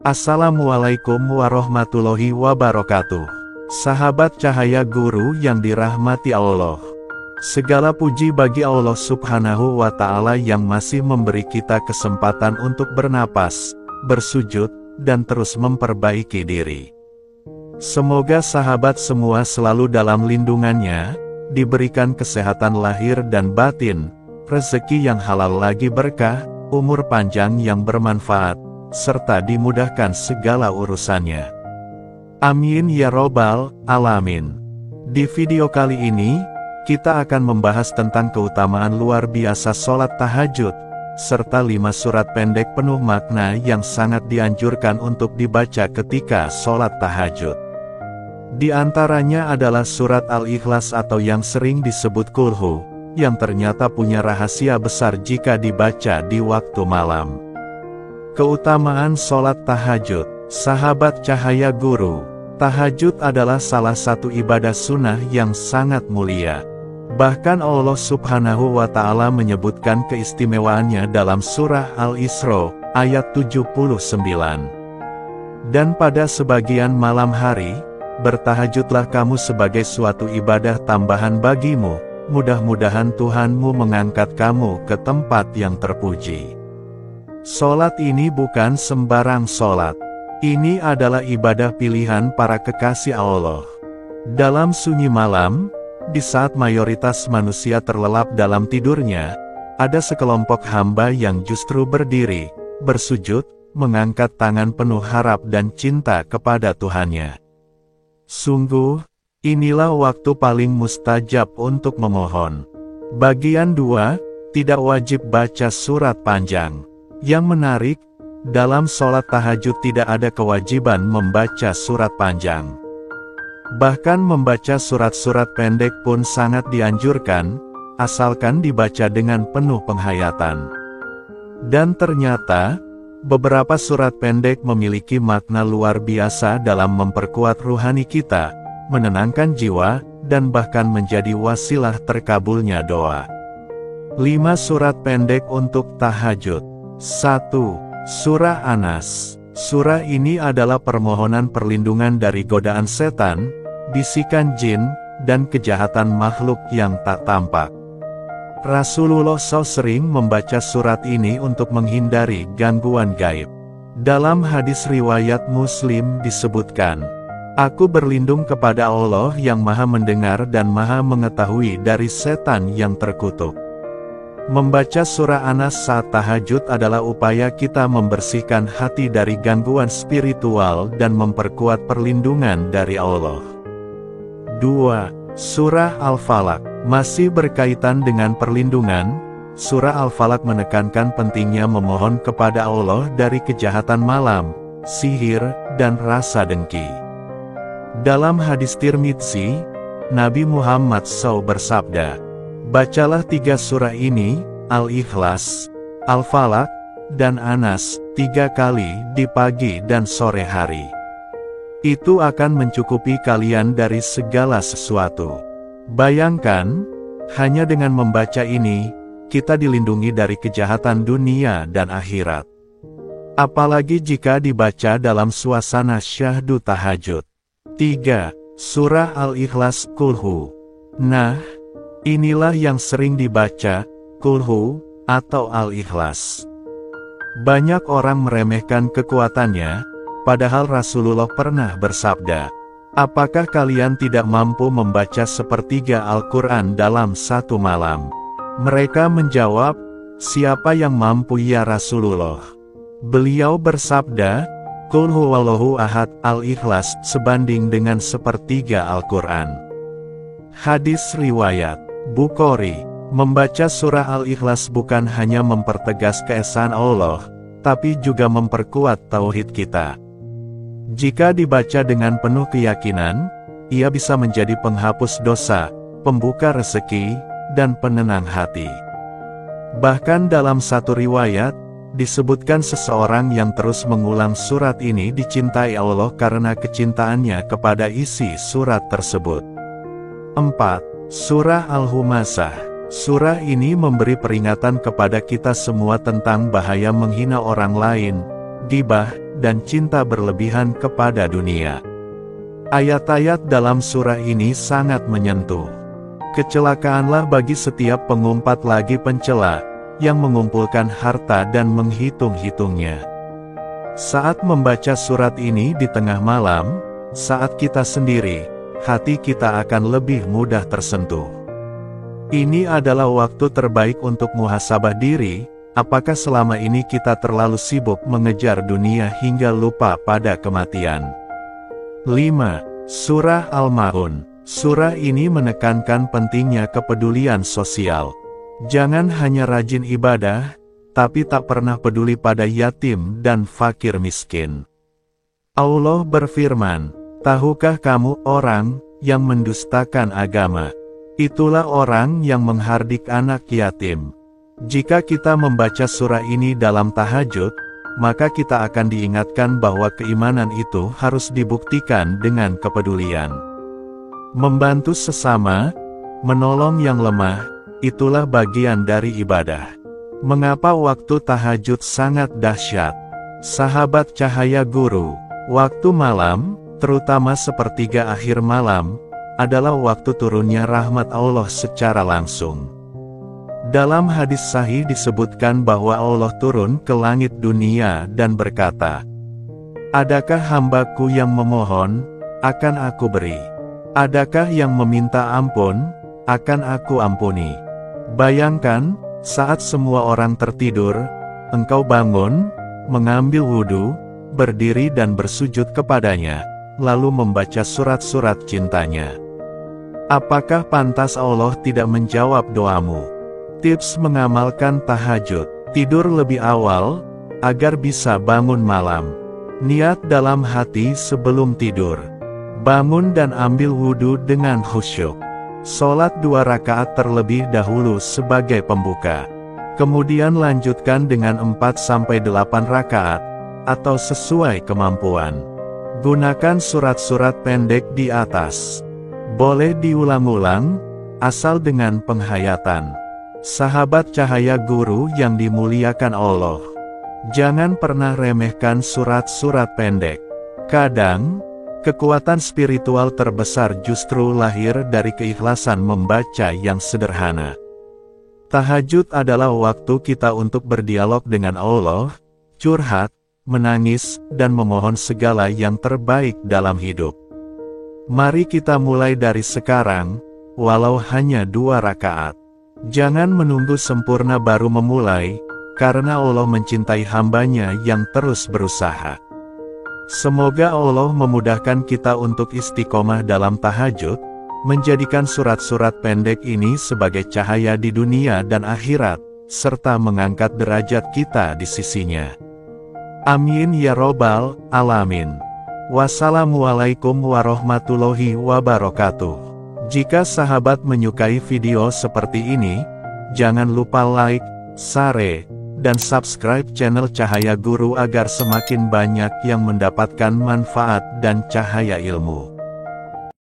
Assalamualaikum warahmatullahi wabarakatuh. Sahabat cahaya guru yang dirahmati Allah. Segala puji bagi Allah Subhanahu wa Ta'ala yang masih memberi kita kesempatan untuk bernapas, bersujud, dan terus memperbaiki diri. Semoga sahabat semua selalu dalam lindungannya, diberikan kesehatan lahir dan batin, rezeki yang halal lagi berkah, umur panjang yang bermanfaat, serta dimudahkan segala urusannya. Amin ya robbal alamin. Di video kali ini, kita akan membahas tentang keutamaan luar biasa sholat tahajud, serta 5 surat pendek penuh makna yang sangat dianjurkan untuk dibaca ketika sholat tahajud. Di antaranya adalah surat Al-Ikhlas atau yang sering disebut Qul-Hu, yang ternyata punya rahasia besar jika dibaca di waktu malam. Keutamaan sholat tahajud. Sahabat cahaya guru, tahajud adalah salah satu ibadah sunnah yang sangat mulia. Bahkan Allah Subhanahu wa Ta'ala menyebutkan keistimewaannya dalam surah Al-Isra, ayat 79. Dan pada sebagian malam hari, bertahajudlah kamu sebagai suatu ibadah tambahan bagimu, mudah-mudahan Tuhanmu mengangkat kamu ke tempat yang terpuji. Sholat ini bukan sembarang sholat. Ini adalah ibadah pilihan para kekasih Allah. Dalam sunyi malam, di saat mayoritas manusia terlelap dalam tidurnya, ada sekelompok hamba yang justru berdiri, bersujud, mengangkat tangan penuh harap dan cinta kepada Tuhannya. Sungguh, inilah waktu paling mustajab untuk memohon. Bagian 2, tidak wajib baca surat panjang. Yang menarik, dalam sholat tahajud tidak ada kewajiban membaca surat panjang. Bahkan membaca surat-surat pendek pun sangat dianjurkan, asalkan dibaca dengan penuh penghayatan. Dan ternyata, beberapa surat pendek memiliki makna luar biasa dalam memperkuat ruhani kita, menenangkan jiwa, dan bahkan menjadi wasilah terkabulnya doa. 5 surat pendek untuk tahajud. 1. Surah An-Nas. Surah ini adalah permohonan perlindungan dari godaan setan, bisikan jin, dan kejahatan makhluk yang tak tampak. Rasulullah SAW sering membaca surat ini untuk menghindari gangguan gaib. Dalam hadis riwayat Muslim disebutkan, "Aku berlindung kepada Allah yang Maha Mendengar dan Maha Mengetahui dari setan yang terkutuk." Membaca surah An-Nas saat tahajud adalah upaya kita membersihkan hati dari gangguan spiritual dan memperkuat perlindungan dari Allah. 2. Surah Al-Falaq. Masih berkaitan dengan perlindungan, surah Al-Falaq menekankan pentingnya memohon kepada Allah dari kejahatan malam, sihir, dan rasa dengki. Dalam hadis Tirmidzi, Nabi Muhammad SAW bersabda, "Bacalah 3 surah ini, Al-Ikhlas, Al-Falaq, dan An-Nas, 3 kali di pagi dan sore hari. Itu akan mencukupi kalian dari segala sesuatu." Bayangkan, hanya dengan membaca ini, kita dilindungi dari kejahatan dunia dan akhirat. Apalagi jika dibaca dalam suasana syahdu tahajud. 3. Surah Al-Ikhlas Qul-Hu. Nah, inilah yang sering dibaca, Qul-Hu, atau Al-Ikhlas. Banyak orang meremehkan kekuatannya, padahal Rasulullah pernah bersabda, "Apakah kalian tidak mampu membaca sepertiga Al-Quran dalam 1 malam?" Mereka menjawab, "Siapa yang mampu ya Rasulullah?" Beliau bersabda, "Qul huwallahu ahad, Al-Ikhlas sebanding dengan sepertiga Al-Quran." Hadis riwayat Bukhari. Membaca surah Al-Ikhlas bukan hanya mempertegas keesaan Allah, tapi juga memperkuat tauhid kita. Jika dibaca dengan penuh keyakinan, ia bisa menjadi penghapus dosa, pembuka rezeki, dan penenang hati. Bahkan dalam satu riwayat, disebutkan seseorang yang terus mengulang surat ini dicintai Allah karena kecintaannya kepada isi surat tersebut. 4. Surah Al-Humasah. Surah ini memberi peringatan kepada kita semua tentang bahaya menghina orang lain, ghibah, dan cinta berlebihan kepada dunia. Ayat-ayat dalam surah ini sangat menyentuh. Kecelakaanlah bagi setiap pengumpat lagi pencela, yang mengumpulkan harta dan menghitung-hitungnya. Saat membaca surat ini di tengah malam, saat kita sendiri, hati kita akan lebih mudah tersentuh. Ini adalah waktu terbaik untuk muhasabah diri. Apakah selama ini kita terlalu sibuk mengejar dunia hingga lupa pada kematian? 5. Surah Al-Ma'un. Surah ini menekankan pentingnya kepedulian sosial. Jangan hanya rajin ibadah, tapi tak pernah peduli pada yatim dan fakir miskin. Allah berfirman, "Tahukah kamu orang yang mendustakan agama? Itulah orang yang menghardik anak yatim." Jika kita membaca surah ini dalam tahajud, maka kita akan diingatkan bahwa keimanan itu harus dibuktikan dengan kepedulian. Membantu sesama, menolong yang lemah, itulah bagian dari ibadah. Mengapa waktu tahajud sangat dahsyat? Sahabat cahaya guru, waktu malam, terutama sepertiga akhir malam, adalah waktu turunnya rahmat Allah secara langsung. Dalam hadis sahih disebutkan bahwa Allah turun ke langit dunia dan berkata, "Adakah hambaku yang memohon, akan aku beri? Adakah yang meminta ampun, akan aku ampuni." Bayangkan, saat semua orang tertidur, engkau bangun, mengambil wudhu, berdiri dan bersujud kepadanya, lalu membaca surat-surat cintanya. Apakah pantas Allah tidak menjawab doamu? Tips mengamalkan tahajud. Tidur lebih awal, agar bisa bangun malam. Niat dalam hati sebelum tidur. Bangun dan ambil wudhu dengan khusyuk. Sholat 2 rakaat terlebih dahulu sebagai pembuka. Kemudian lanjutkan dengan 4-8 rakaat, atau sesuai kemampuan. Gunakan surat-surat pendek di atas. Boleh diulang-ulang, asal dengan penghayatan. Sahabat cahaya guru yang dimuliakan Allah, jangan pernah remehkan surat-surat pendek. Kadang, kekuatan spiritual terbesar justru lahir dari keikhlasan membaca yang sederhana. Tahajud adalah waktu kita untuk berdialog dengan Allah, curhat, menangis, dan memohon segala yang terbaik dalam hidup. Mari kita mulai dari sekarang, walau hanya 2 rakaat. Jangan menunggu sempurna baru memulai, karena Allah mencintai hambanya yang terus berusaha. Semoga Allah memudahkan kita untuk istiqomah dalam tahajud, menjadikan surat-surat pendek ini sebagai cahaya di dunia dan akhirat, serta mengangkat derajat kita di sisinya. Amin ya robbal alamin. Wassalamualaikum warahmatullahi wabarakatuh. Jika sahabat menyukai video seperti ini, jangan lupa like, share, dan subscribe channel Cahaya Guru agar semakin banyak yang mendapatkan manfaat dan cahaya ilmu.